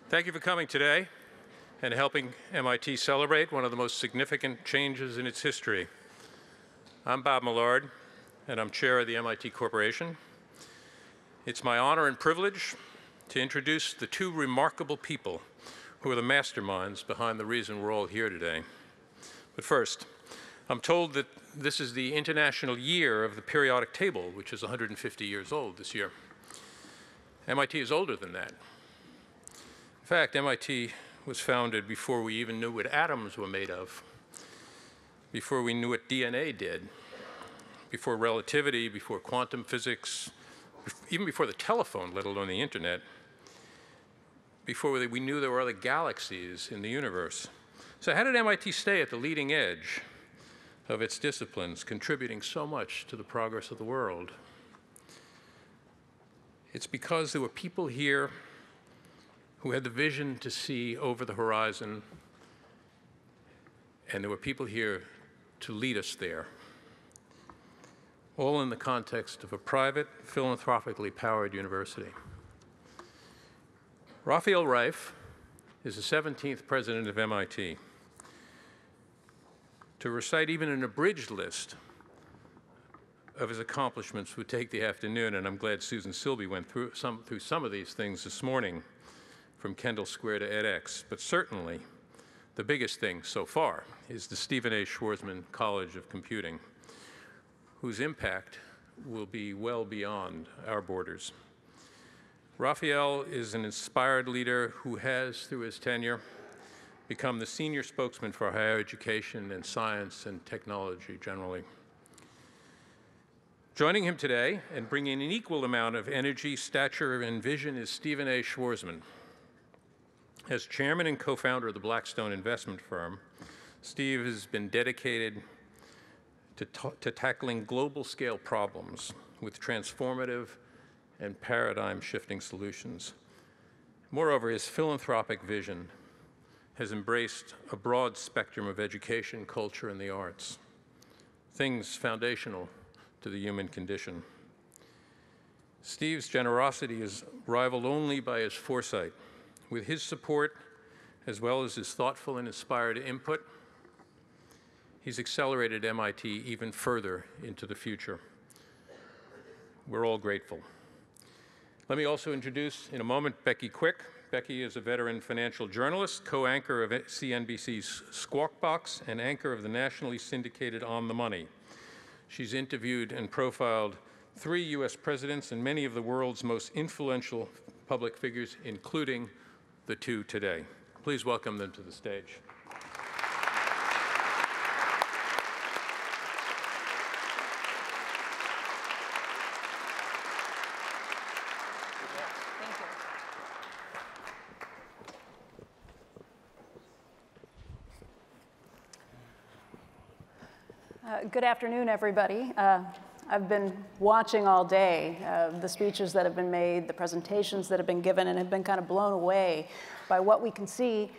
Thank you for coming today and helping MIT celebrate one of the most significant changes in its history. I'm Bob Millard, and I'm chair of the MIT Corporation. It's my honor and privilege to introduce the two remarkable people who are the masterminds behind the reason we're all here today. But first, I'm told that this is the International Year of the Periodic Table, which is 150 years old this year. MIT is older than that. In fact, MIT was founded before we even knew what atoms were made of, before we knew what DNA did, before relativity, before quantum physics, even before the telephone, let alone the internet, before we knew there were other galaxies in the universe. So how did MIT stay at the leading edge of its disciplines, contributing so much to the progress of the world? It's because there were people here who had the vision to see over the horizon, and there were people here to lead us there, all in the context of a private, philanthropically powered university. Rafael Reif is the 17th president of MIT. To recite even an abridged list of his accomplishments would take the afternoon, and I'm glad Susan Silby went through some of these things this morning, from Kendall Square to edX. But certainly, the biggest thing so far is the Stephen A. Schwarzman College of Computing, whose impact will be well beyond our borders. Rafael is an inspired leader who has, through his tenure, become the senior spokesman for higher education and science and technology generally. Joining him today and bringing an equal amount of energy, stature, and vision is Stephen A. Schwarzman. As chairman and co-founder of the Blackstone investment firm, Steve has been dedicated to tackling global-scale problems with transformative and paradigm-shifting solutions. Moreover, his philanthropic vision has embraced a broad spectrum of education, culture, and the arts, things foundational to the human condition. Steve's generosity is rivaled only by his foresight. With his support, as well as his thoughtful and inspired input, he's accelerated MIT even further into the future. We're all grateful. Let me also introduce, in a moment, Becky Quick. Becky is a veteran financial journalist, co-anchor of CNBC's Squawk Box, and anchor of the nationally syndicated On the Money. She's interviewed and profiled 3 US presidents and many of the world's most influential public figures, including the 2 today. Please welcome them to the stage. Good afternoon, everybody. I've been watching all day the speeches that have been made, the presentations that have been given, and have been kind of blown away by what we can see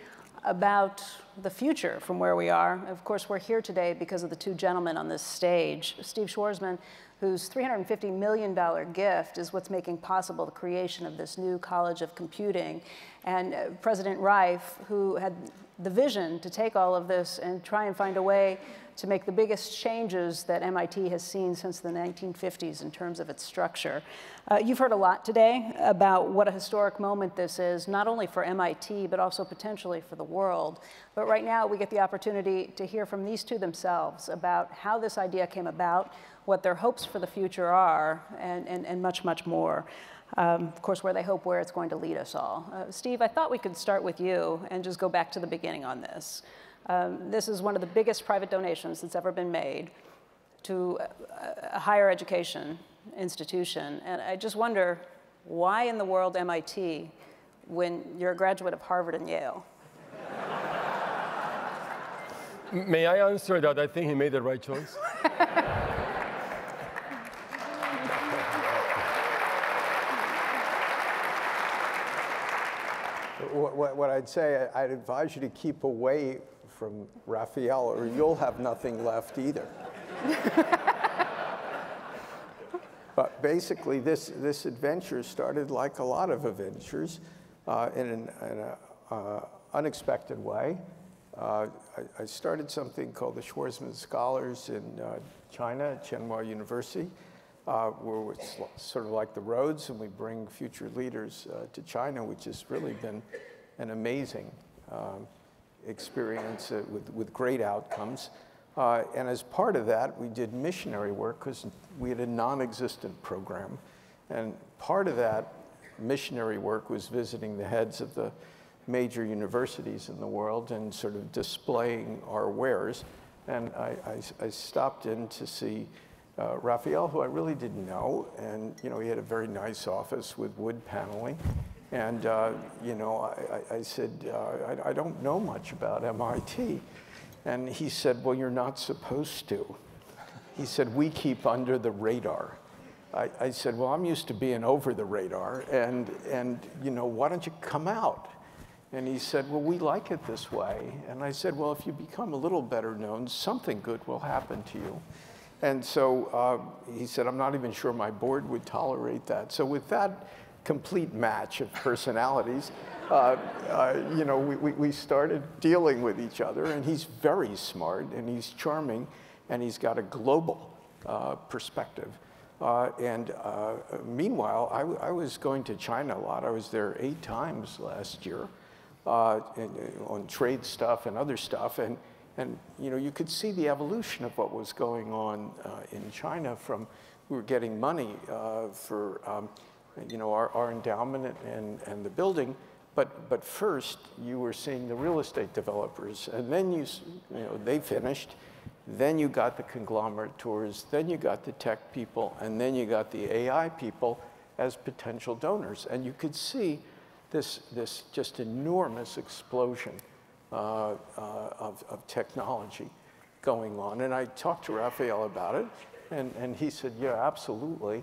about the future from where we are. Of course, we're here today because of the 2 gentlemen on this stage. Steve Schwarzman, whose $350 million gift is what's making possible the creation of this new College of Computing, and President Reif, who had the vision to take all of this and try and find a way to make the biggest changes that MIT has seen since the 1950s in terms of its structure. You've heard a lot today about what a historic moment this is, not only for MIT, but also potentially for the world. But right now, we get the opportunity to hear from these 2 themselves about how this idea came about, what their hopes for the future are, and much, much more. Of course, where it's going to lead us all. Steve, I thought we could start with you and just go back to the beginning on this. This is one of the biggest private donations that's ever been made to a higher education institution. And I just wonder, why in the world MIT when you're a graduate of Harvard and Yale? May I answer that? I think he made the right choice. What I'd say, I'd advise you to keep away from Rafael, or you'll have nothing left either. But basically, this adventure started like a lot of adventures. in an unexpected way. I started something called the Schwarzman Scholars in China at Tsinghua University, where it's sort of like the Rhodes, and we bring future leaders to China, which has really been an amazing experience with great outcomes. And as part of that, we did missionary work because we had a non-existent program. And part of that missionary work was visiting the heads of the major universities in the world and sort of displaying our wares. And I stopped in to see Rafael, who I really didn't know. And he had a very nice office with wood paneling. And I said, I don't know much about MIT. And he said, well, you're not supposed to. He said, we keep under the radar. I said, well, I'm used to being over the radar, and why don't you come out? And he said, well, we like it this way. And I said, well, if you become a little better known, something good will happen to you. And so he said, I'm not even sure my board would tolerate that. So with that complete match of personalities, we started dealing with each other, and he's very smart, and he's charming, and he's got a global perspective. Meanwhile, I was going to China a lot. I was there 8 times last year on trade stuff and other stuff, and you could see the evolution of what was going on in China. From we were getting money for our endowment and the building, but first you were seeing the real estate developers, and then they finished. Then you got the conglomerate tours, then you got the tech people, and then you got the AI people as potential donors. And you could see this just enormous explosion of technology going on. And I talked to Rafael about it, and he said, yeah, absolutely.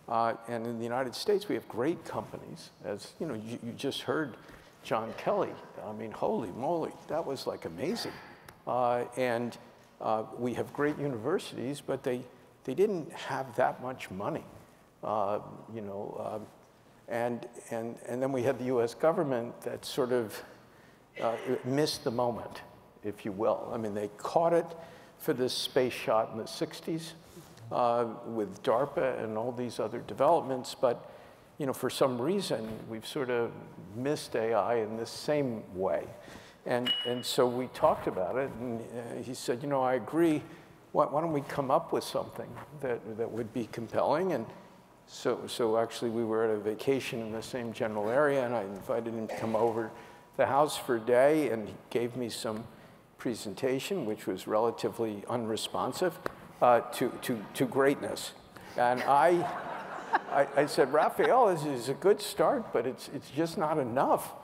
And in the United States, we have great companies. As you just heard John Kelly. I mean, holy moly, that was like amazing. We have great universities, but they didn't have that much money, and then we had the U.S. government that sort of missed the moment, if you will. I mean, they caught it for this space shot in the 60s with DARPA and all these other developments, but for some reason, we've sort of missed AI in this same way. And so we talked about it, and he said, I agree. Why don't we come up with something that would be compelling? And so actually we were at a vacation in the same general area, and I invited him to come over to the house for a day, and he gave me some presentation, which was relatively unresponsive to greatness. And I said, Rafael, this is a good start, but it's just not enough.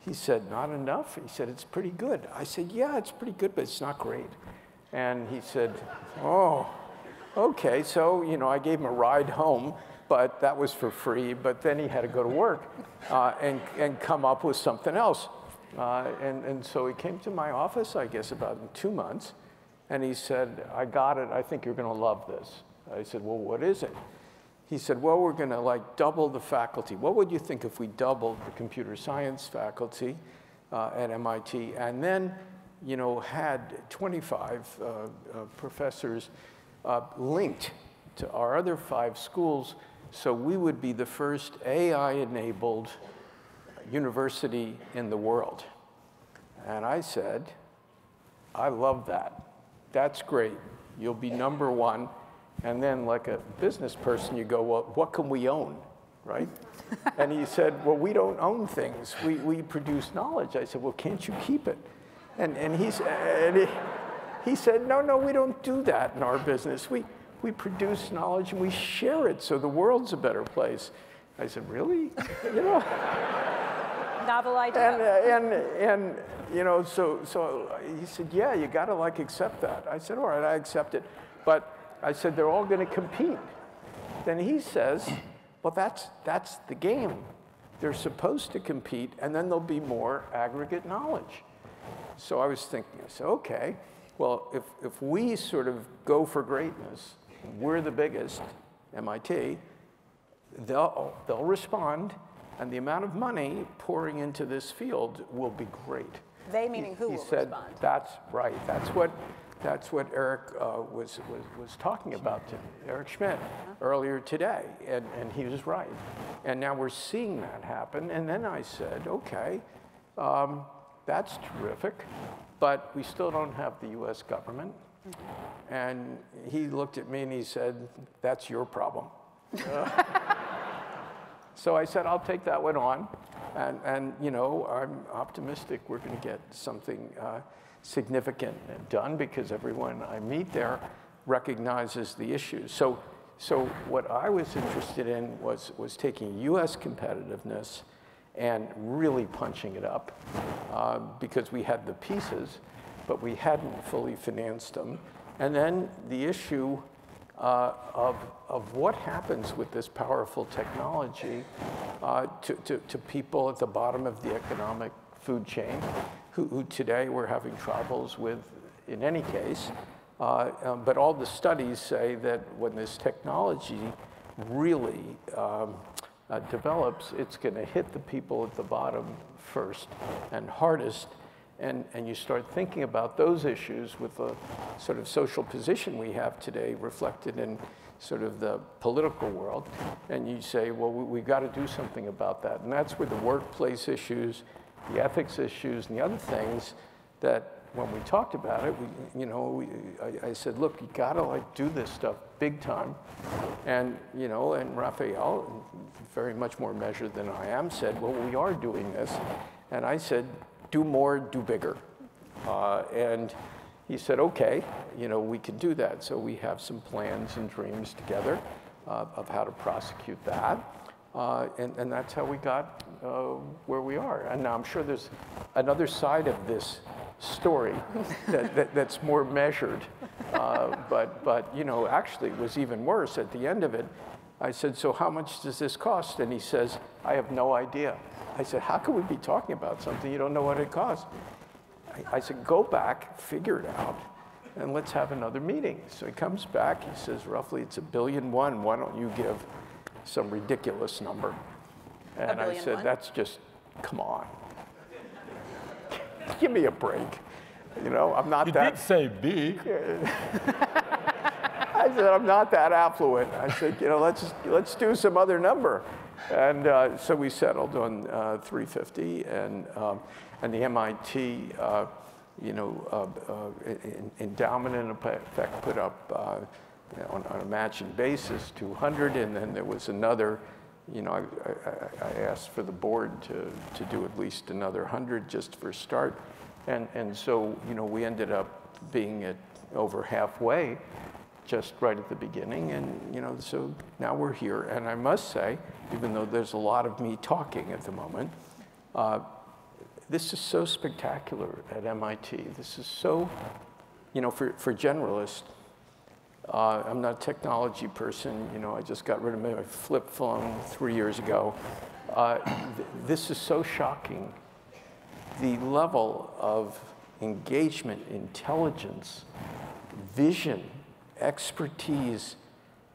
He said, not enough? He said, it's pretty good. I said, yeah, it's pretty good, but it's not great. And he said, oh, okay. So, I gave him a ride home, but that was for free. But then he had to go to work and come up with something else. And so he came to my office, I guess, about in 2 months. And he said, I got it. I think you're going to love this. I said, well, what is it? He said, well, we're going to double the faculty. What would you think if we doubled the computer science faculty at MIT and then, had 25 professors linked to our other 5 schools, so we would be the first AI-enabled university in the world? And I said, I love that. That's great. You'll be #1. And then, like a business person, you go, well, what can we own, right? And he said, well, we don't own things. We produce knowledge. I said, well, can't you keep it? And he said, no, we don't do that in our business. We produce knowledge and we share it so the world's a better place. I said, really? Novel idea. And so he said, yeah, you got to accept that. I said, all right, I accept it. But I said, they're all going to compete. Then he says, well, that's the game. They're supposed to compete, and then there'll be more aggregate knowledge. So I was thinking, I said, okay, well, if we sort of go for greatness, we're the biggest, MIT, they'll respond, and the amount of money pouring into this field will be great. They meaning who He will said, respond? that's right. That's what Eric was talking about, Eric Schmidt, earlier today, and he was right. And now we're seeing that happen. And then I said, okay, that's terrific, but we still don't have the US government. And he looked at me and he said, that's your problem. So I said, I'll take that one on. And you know, I'm optimistic we're going to get something significant done because everyone I meet there recognizes the issues. So what I was interested in was taking US competitiveness and really punching it up because we had the pieces, but we hadn't fully financed them. And then the issue of what happens with this powerful technology to people at the bottom of the economic food chain who today we're having troubles with in any case. But all the studies say that when this technology really develops, it's going to hit the people at the bottom first and hardest. And you start thinking about those issues with the sort of social position we have today reflected in sort of the political world. And you say, well, we've got to do something about that. And that's where the workplace issues, the ethics issues, and the other things that when we talked about it, I said, look, you got to like do this stuff big time. And, you know, and Rafael, very much more measured than I am, said, well, we are doing this. And I said, do more, do bigger. And he said, okay, you know, we can do that. So we have some plans and dreams together of how to prosecute that. And that's how we got where we are. And now I'm sure there's another side of this story that's more measured. But you know, actually it was even worse. At the end of it, I said, so how much does this cost? And he says, I have no idea. I said, how can we be talking about something you don't know what it costs? I said, go back, figure it out, and let's have another meeting. So he comes back, he says, roughly it's $1.1 billion. Why don't you give some ridiculous number? And I said, that's just, come on. Give me a break. You know, I'm not that. You did say big. I said, I'm not that affluent. I said, you know, let's do some other number. And so we settled on 350, and the MIT, endowment in effect put up on a matching basis 200, and then there was another. You know, I asked for the board to do at least another 100 just for a start, and so you know we ended up being at over halfway, just right at the beginning, and you know so now we're here. And I must say, even though there's a lot of me talking at the moment, this is so spectacular at MIT. This is so, you know, for generalists. I'm not a technology person. You know, I just got rid of my flip phone 3 years ago. This is so shocking. The level of engagement, intelligence, vision, expertise,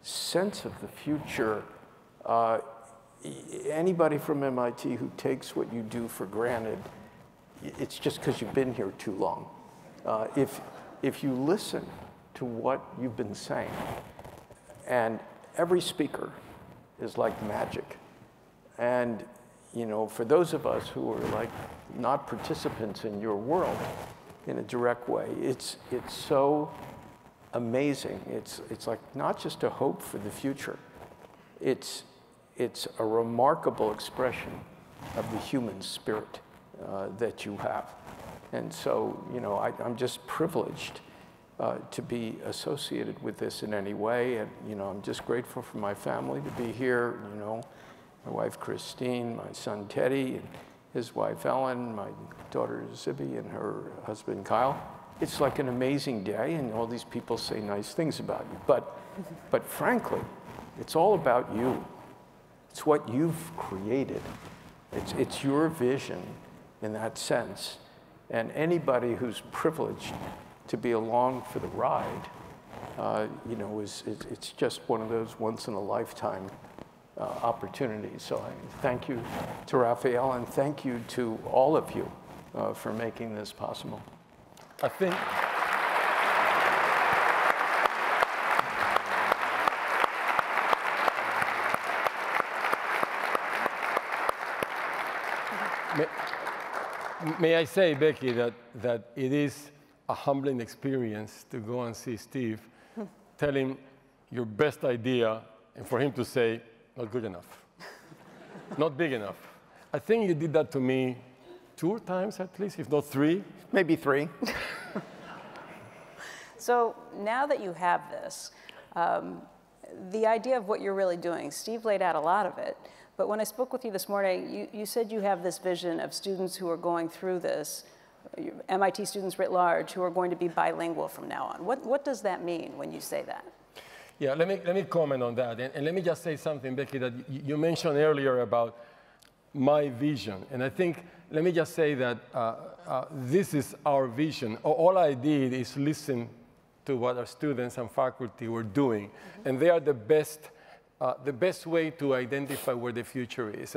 sense of the future. Anybody from MIT who takes what you do for granted, it's just because you've been here too long. If you listen to what you've been saying, and every speaker is like magic. And you know, for those of us who are like not participants in your world in a direct way, it's so amazing. It's like not just a hope for the future. It's a remarkable expression of the human spirit that you have. And so, you know, I'm just privileged to be associated with this in any way. And, you know, I'm just grateful for my family to be here, you know, my wife Christine, my son Teddy, and his wife Ellen, my daughter Zibby, and her husband Kyle. It's like an amazing day, and all these people say nice things about you. But frankly, it's all about you. It's what you've created. It's your vision in that sense. And anybody who's privileged to be along for the ride, you know, it's just one of those once in a lifetime opportunities. So I thank you to Rafael, and thank you to all of you for making this possible. I think. May I say, Becky, that it is a humbling experience to go and see Steve, tell him your best idea, and for him to say, not good enough, not big enough. I think you did that to me 2 times at least, if not 3. Maybe 3. So now that you have this, the idea of what you're really doing, Steve laid out a lot of it, but when I spoke with you this morning, you said you have this vision of students who are going through this, MIT students writ large, who are going to be bilingual from now on. What does that mean when you say that? Yeah, let me comment on that. And let me just say something, Becky, that you mentioned earlier about my vision. And I think, let me just say that this is our vision. All I did is listen to what our students and faculty were doing. Mm-hmm. And they are the best way to identify where the future is.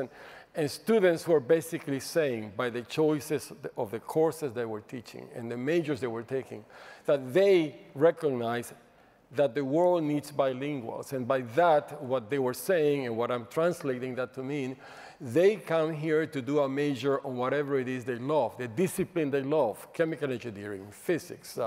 And students were basically saying, by the choices of the courses they were teaching and the majors they were taking, that they recognize that the world needs bilinguals. And by that, what they were saying and what I'm translating that to mean, they come here to do a major on whatever it is they love, the discipline they love, chemical engineering, physics,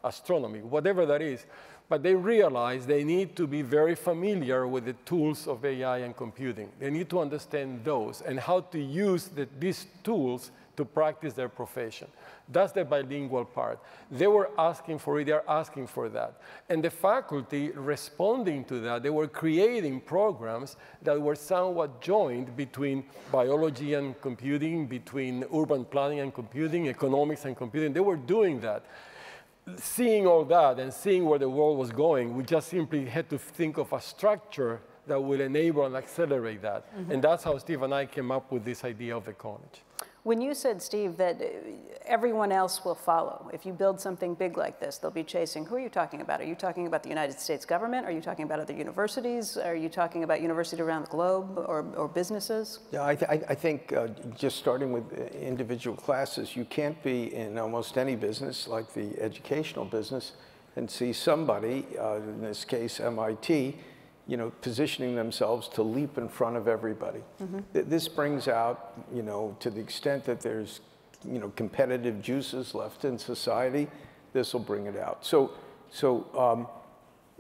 astronomy, whatever that is. But they realize they need to be very familiar with the tools of AI and computing. They need to understand those and how to use these tools to practice their profession. That's the bilingual part. They were asking for it, they're asking for that. And the faculty responding to that, they were creating programs that were somewhat joined between biology and computing, between urban planning and computing, economics and computing. They were doing that. Seeing all that and seeing where the world was going, we just simply had to think of a structure that will enable and accelerate that. Mm-hmm. And that's how Steve and I came up with this idea of the college. When you said, Steve, that everyone else will follow, if you build something big like this, they'll be chasing, who are you talking about? Are you talking about the United States government? Are you talking about other universities? Are you talking about universities around the globe or businesses? Yeah, I think just starting with individual classes, you can't be in almost any business, like the educational business, and see somebody, in this case MIT, positioning themselves to leap in front of everybody. Mm-hmm. This brings out, to the extent that there's, competitive juices left in society, this will bring it out. So,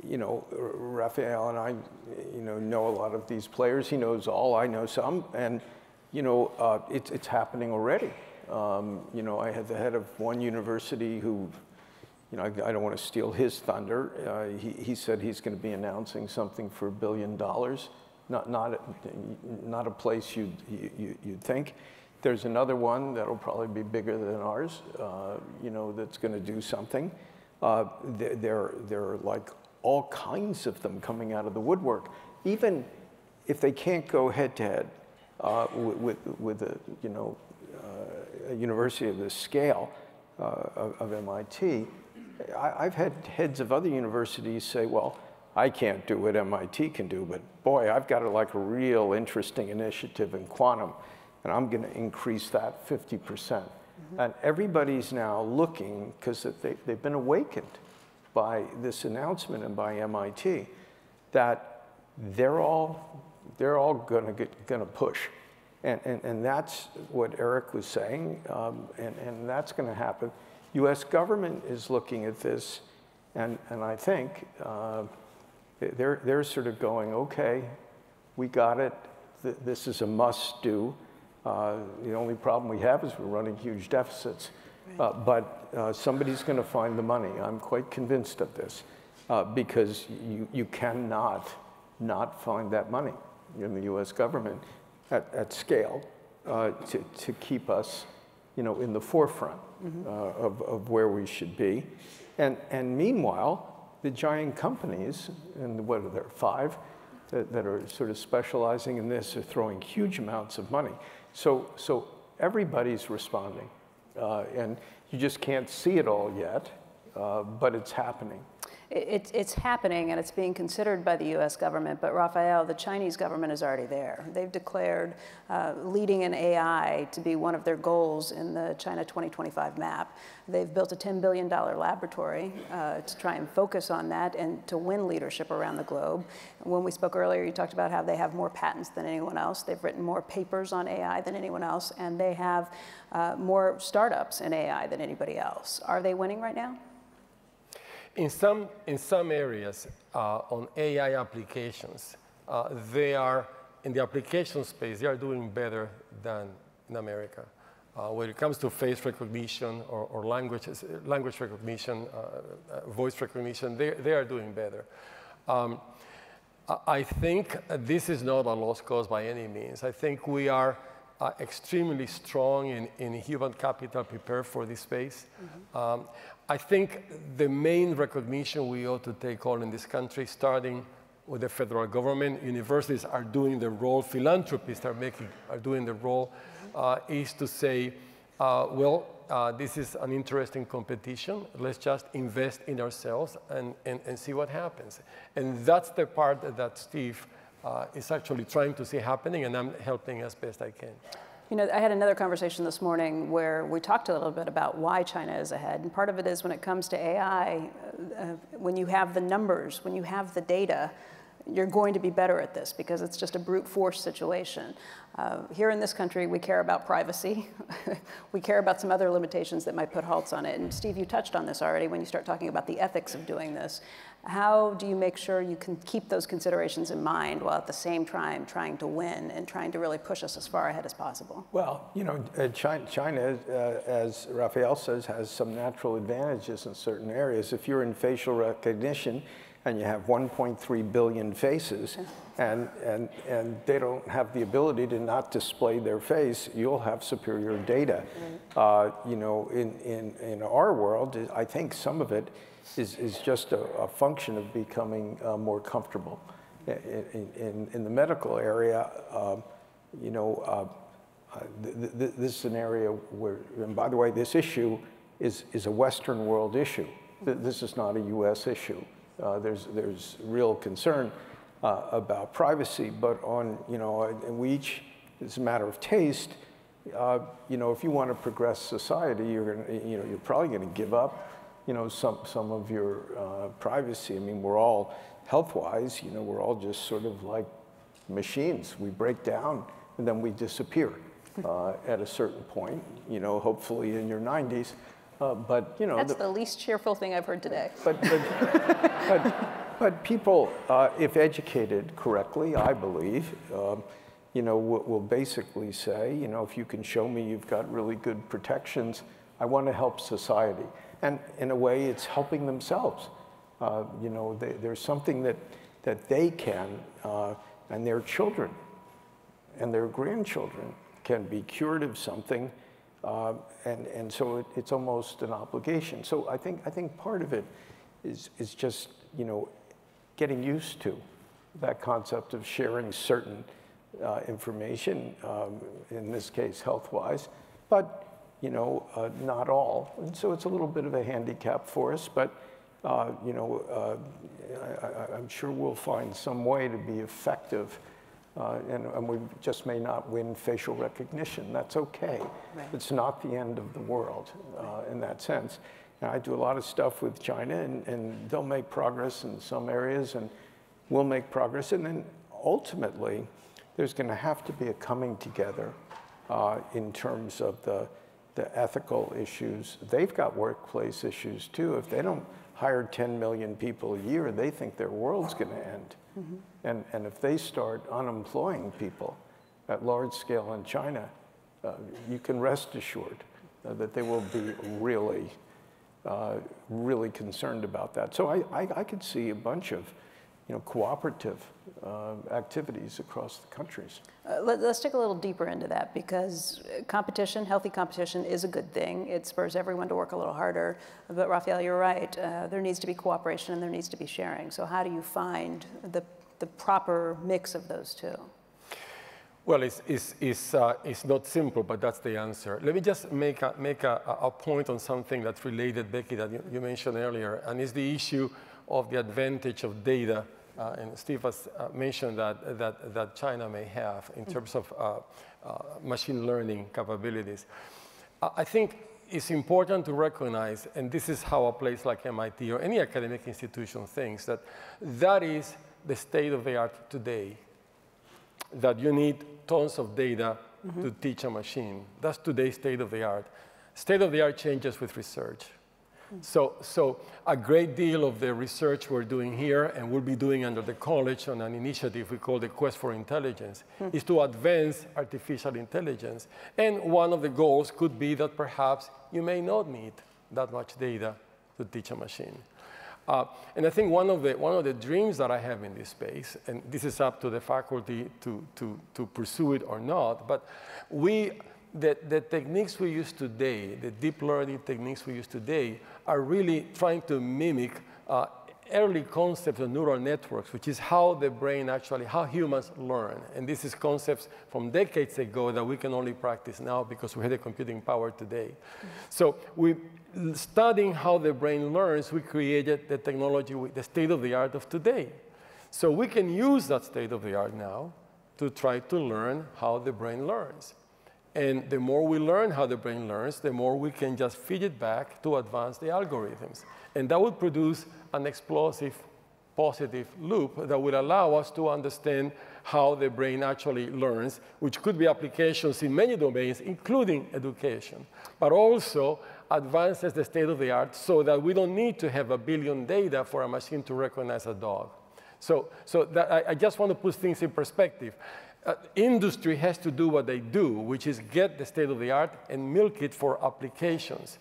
Rafael and I, know a lot of these players. He knows all, I know some, and, it's happening already. I had the head of one university who, I don't want to steal his thunder. He said he's going to be announcing something for $1 billion. Not a place you'd think. There's another one that'll probably be bigger than ours. That's going to do something. There are like all kinds of them coming out of the woodwork. Even if they can't go head to head with a university of this scale of MIT. I've had heads of other universities say, well, I can't do what MIT can do, but boy, I've got a real interesting initiative in quantum, and I'm going to increase that 50%. Mm-hmm. And everybody's now looking, because they've been awakened by this announcement and by MIT, that they're all going to push. And that's what Eric was saying, and that's going to happen. U.S. government is looking at this, and I think they're sort of going, okay, we got it. This is a must-do. The only problem we have is we're running huge deficits. Right. But somebody's going to find the money. I'm quite convinced of this, because you cannot not find that money in the U.S. government at scale to keep us, in the forefront. Mm-hmm. Of where we should be. And meanwhile, the giant companies, and what are there, 5, that are sort of specializing in this, are throwing huge amounts of money. So everybody's responding. And you just can't see it all yet, but it's happening. It's happening and it's being considered by the US government, but Rafael, the Chinese government is already there. They've declared leading in AI to be one of their goals in the China 2025 map. They've built a $10 billion laboratory to try and focus on that and to win leadership around the globe. When we spoke earlier, you talked about how they have more patents than anyone else. They've written more papers on AI than anyone else, and they have more startups in AI than anybody else. Are they winning right now? In some areas on AI applications, they are, in the application space, they are doing better than in America. When it comes to face recognition or language recognition, voice recognition, they are doing better. I think this is not a lost cause by any means. I think we are extremely strong in human capital prepared for this space. Mm-hmm. I think the main recognition we ought to take on in this country, starting with the federal government, universities are doing the role, philanthropists are doing the role, is to say, this is an interesting competition. Let's just invest in ourselves and see what happens. And that's the part that Steve is actually trying to see happening, and I'm helping as best I can. You know, I had another conversation this morning where we talked a little bit about why China is ahead. And part of it is when it comes to AI, when you have the numbers, when you have the data, you're going to be better at this because it's just a brute force situation. Here in this country, we care about privacy. We care about some other limitations that might put halts on it. And Steve, you touched on this already when you start talking about the ethics of doing this. How do you make sure you can keep those considerations in mind while at the same time trying to win and trying to really push us as far ahead as possible? Well, you know, China, as Rafael says, has some natural advantages in certain areas. If you're in facial recognition, and you have 1.3 billion faces, and they don't have the ability to not display their face, you'll have superior data. You know, in our world, I think some of it is just a function of becoming more comfortable. In the medical area, you know, this is an area where, and by the way, this issue is a Western world issue. This is not a US issue. There's real concern about privacy, but on, you know, and we each, it's a matter of taste. You know, if you want to progress society, you're probably going to give up, you know, some of your privacy. I mean, we're all health-wise, you know, we're all just sort of like machines. We break down and then we disappear at a certain point. You know, hopefully in your 90s. But you know, that's the least cheerful thing I've heard today. But people, if educated correctly, I believe, you know, will basically say, you know, if you can show me you've got really good protections, I want to help society. And in a way, it's helping themselves. You know, there's something that they can, and their children and their grandchildren can be cured of something. And so it's almost an obligation. So I think part of it is just, you know, getting used to that concept of sharing certain information, in this case health-wise, but you know, not all. And so it's a little bit of a handicap for us, but you know, I'm sure we'll find some way to be effective. And we just may not win facial recognition. That's okay. Right. It's not the end of the world in that sense. And I do a lot of stuff with China, and they'll make progress in some areas, and we'll make progress. And then ultimately, there's going to have to be a coming together in terms of the ethical issues. They've got workplace issues too. If they don't hire 10 million people a year, they think their world's going to end. Mm-hmm. And if they start unemploying people at large scale in China, you can rest assured that they will be really, really concerned about that. So I could see a bunch of, you know, cooperative activities across the countries. Let's take a little deeper into that, because competition, healthy competition, is a good thing. It spurs everyone to work a little harder. But Rafael, you're right. There needs to be cooperation and there needs to be sharing. So how do you find the proper mix of those two? Well, it's not simple, but that's the answer. Let me just make a point on something that's related, Becky, that you mentioned earlier, and it's the issue of the advantage of data, and Steve has mentioned that China may have in terms of machine learning capabilities. I think it's important to recognize, and this is how a place like MIT or any academic institution thinks, that that is the state of the art today, that you need tons of data to teach a machine. That's today's state of the art. State of the art changes with research. So a great deal of the research we're doing here and we'll be doing under the college on an initiative we call the Quest for Intelligence is to advance artificial intelligence. And one of the goals could be that perhaps you may not need that much data to teach a machine. And I think one of the dreams that I have in this space, and this is up to the faculty to pursue it or not, but the techniques we use today, the deep learning techniques we use today, are really trying to mimic early concepts of neural networks, which is how the brain actually, how humans learn. And this is concepts from decades ago that we can only practice now because we have the computing power today. So studying how the brain learns, we created the technology, the state of the art of today. So we can use that state of the art now to try to learn how the brain learns. And the more we learn how the brain learns, the more we can just feed it back to advance the algorithms. And that would produce an explosive, positive loop that will allow us to understand how the brain actually learns, which could be applications in many domains, including education, but also advances the state of the art so that we don't need to have 1 billion data for a machine to recognize a dog. So I just want to put things in perspective. Industry has to do what they do, which is get the state of the art and milk it for applications.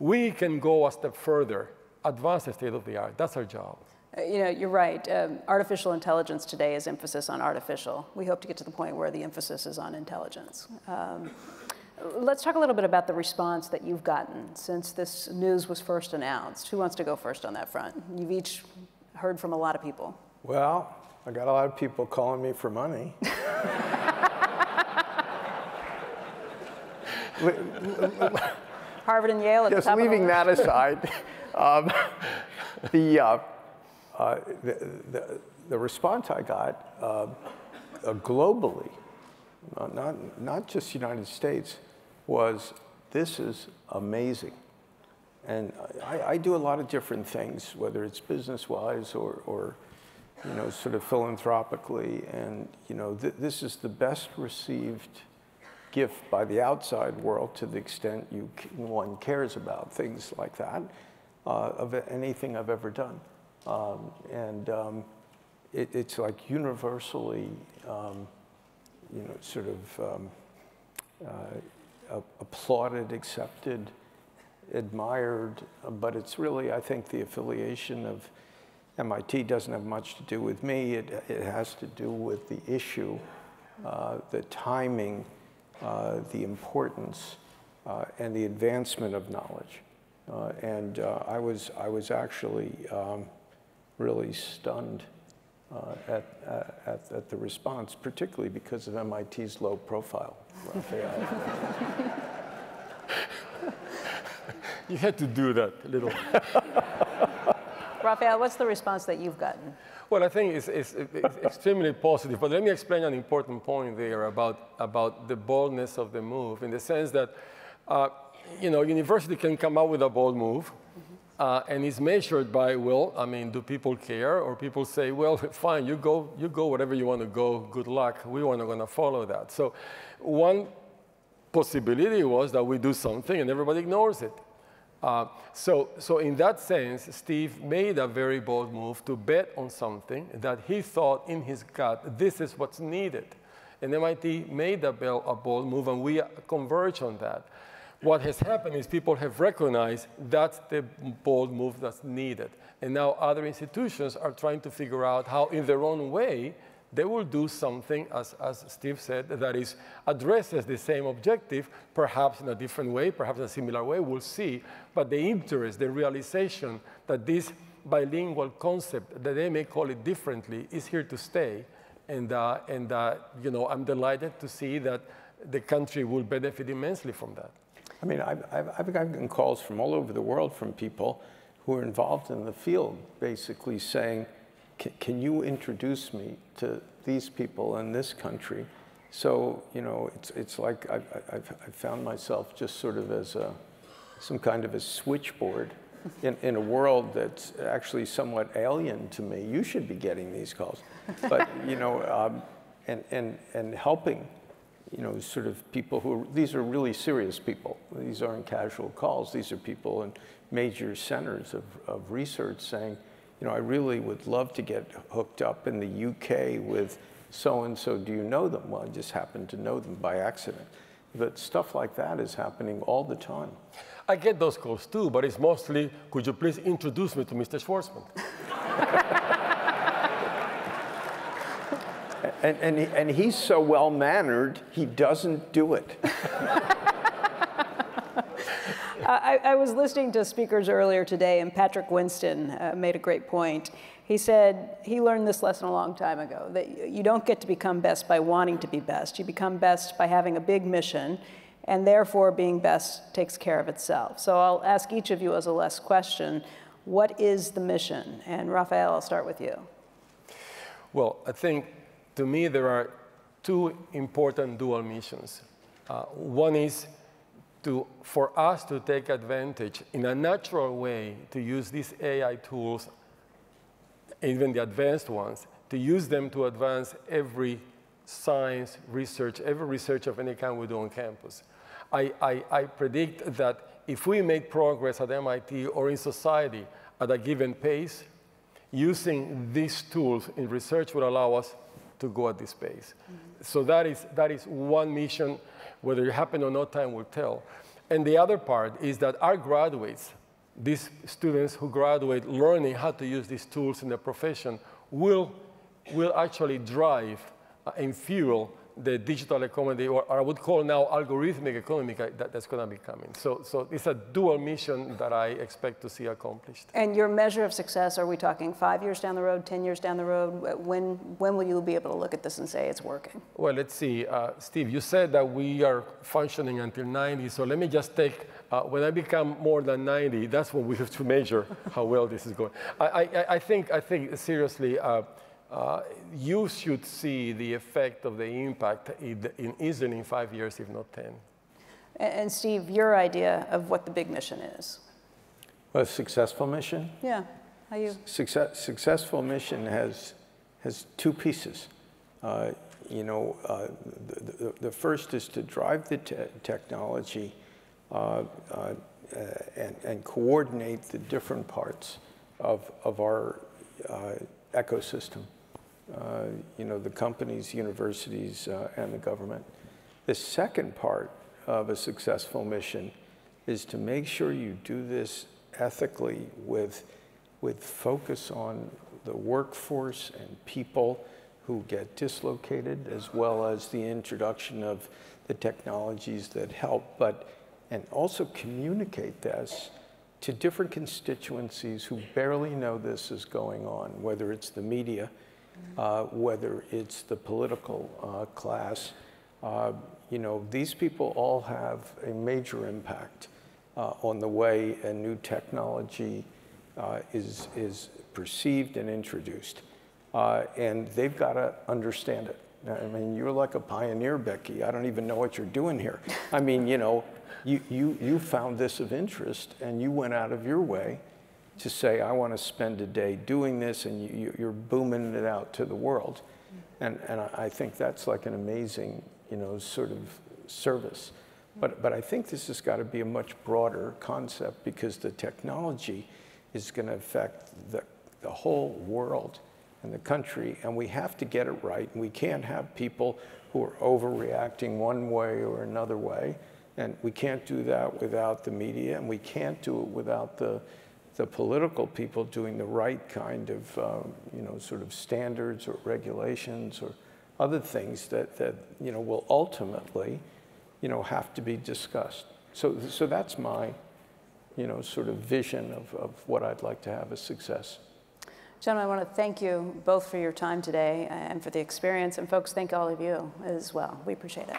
We can go a step further, advance the state of the art. That's our job. You know, you're right. Artificial intelligence today is emphasis on artificial. We hope to get to the point where the emphasis is on intelligence. Let's talk a little bit about the response that you've gotten since this news was first announced. Who wants to go first on that front? You've each heard from a lot of people. Well, I got a lot of people calling me for money. Harvard and Yale at the top leaving of the that aside, the response I got globally, not just United States, was this is amazing. And I do a lot of different things, whether it's business-wise or you know, sort of philanthropically, and you know, this is the best received gift by the outside world to the extent one cares about things like that, of anything I've ever done. It's like universally, you know, sort of applauded, accepted, admired, but it's really, I think, the affiliation of MIT doesn't have much to do with me. It has to do with the issue, the timing, the importance, and the advancement of knowledge. I was actually really stunned at the response, particularly because of MIT's low profile, Rafael. You had to do that a little. Rafael, what's the response that you've gotten? Well, I think it's extremely positive, but let me explain an important point there about the boldness of the move, in the sense that, you know, university can come out with a bold move, and it's measured by, well, I mean, do people care? Or people say, well, fine, you go wherever you want to go, good luck, we are not going to follow that. So one possibility was that we do something and everybody ignores it. So in that sense, Steve made a very bold move to bet on something that he thought in his gut, this is what's needed. And MIT made a bold move, and we converge on that. What has happened is people have recognized that's the bold move that's needed. And now other institutions are trying to figure out how, in their own way, they will do something, as Steve said, that addresses the same objective, perhaps in a different way, perhaps in a similar way, we'll see. But the interest, the realization that this bilingual concept, that they may call it differently, is here to stay. And you know, I'm delighted to see that the country will benefit immensely from that. I mean, I've gotten calls from all over the world from people who are involved in the field basically saying, can you introduce me to these people in this country? So, you know, it's like I've found myself just sort of as some kind of a switchboard in a world that's actually somewhat alien to me. You should be getting these calls. But, you know, and helping, you know, sort of people who, these are really serious people. These aren't casual calls. These are people in major centers of research saying, you know, I really would love to get hooked up in the UK with so-and-so. Do you know them? Well, I just happen to know them by accident. But stuff like that is happening all the time. I get those calls too, but it's mostly, could you please introduce me to Mr. Schwarzman? And he's so well-mannered, he doesn't do it. I was listening to speakers earlier today, and Patrick Winston made a great point. He said he learned this lesson a long time ago, that you don't get to become best by wanting to be best. You become best by having a big mission, and therefore being best takes care of itself. So I'll ask each of you as a last question, what is the mission? And Rafael, I'll start with you. Well, I think to me there are two important dual missions. One is for us to take advantage in a natural way to use these AI tools, even the advanced ones, to use them to advance every science research, every research of any kind we do on campus. I predict that if we make progress at MIT or in society at a given pace, using these tools in research will allow us to go at this pace. Mm-hmm. So that is one mission. Whether it happened or not, time will tell. And the other part is that our graduates, these students who graduate learning how to use these tools in their profession, will actually drive and fuel the digital economy, or I would call now algorithmic economy that's going to be coming. So it's a dual mission that I expect to see accomplished. And your measure of success, are we talking 5 years down the road, 10 years down the road? When will you be able to look at this and say it's working? Well, let's see. Steve, you said that we are functioning until 90, so let me just take, when I become more than 90, that's when we have to measure how well this is going. I think seriously, you should see the effect of the impact easily in 5 years, if not 10. And Steve, your idea of what the big mission is? A successful mission? Yeah. How you? Successful mission has two pieces. You know, the first is to drive the technology and coordinate the different parts of our ecosystem. You know, the companies, universities, and the government. The second part of a successful mission is to make sure you do this ethically with focus on the workforce and people who get dislocated, as well as the introduction of the technologies that help, and also communicate this to different constituencies who barely know this is going on, whether it's the media, whether it's the political class. You know, these people all have a major impact on the way a new technology is perceived and introduced. And they've got to understand it. I mean, you're like a pioneer, Becky. I don't even know what you're doing here. I mean, you know, you found this of interest, and you went out of your way to say, I want to spend a day doing this, and you're booming it out to the world. And I think that's like an amazing, you know, sort of service. But I think this has got to be a much broader concept, because the technology is going to affect the whole world and the country, and we have to get it right. And we can't have people who are overreacting one way or another way, and we can't do that without the media, and we can't do it without the political people doing the right kind of, you know, sort of standards or regulations or other things that you know, will ultimately, you know, have to be discussed. So that's my, you know, sort of vision of what I'd like to have as success. Gentlemen, I want to thank you both for your time today and for the experience. And folks, thank all of you as well. We appreciate it.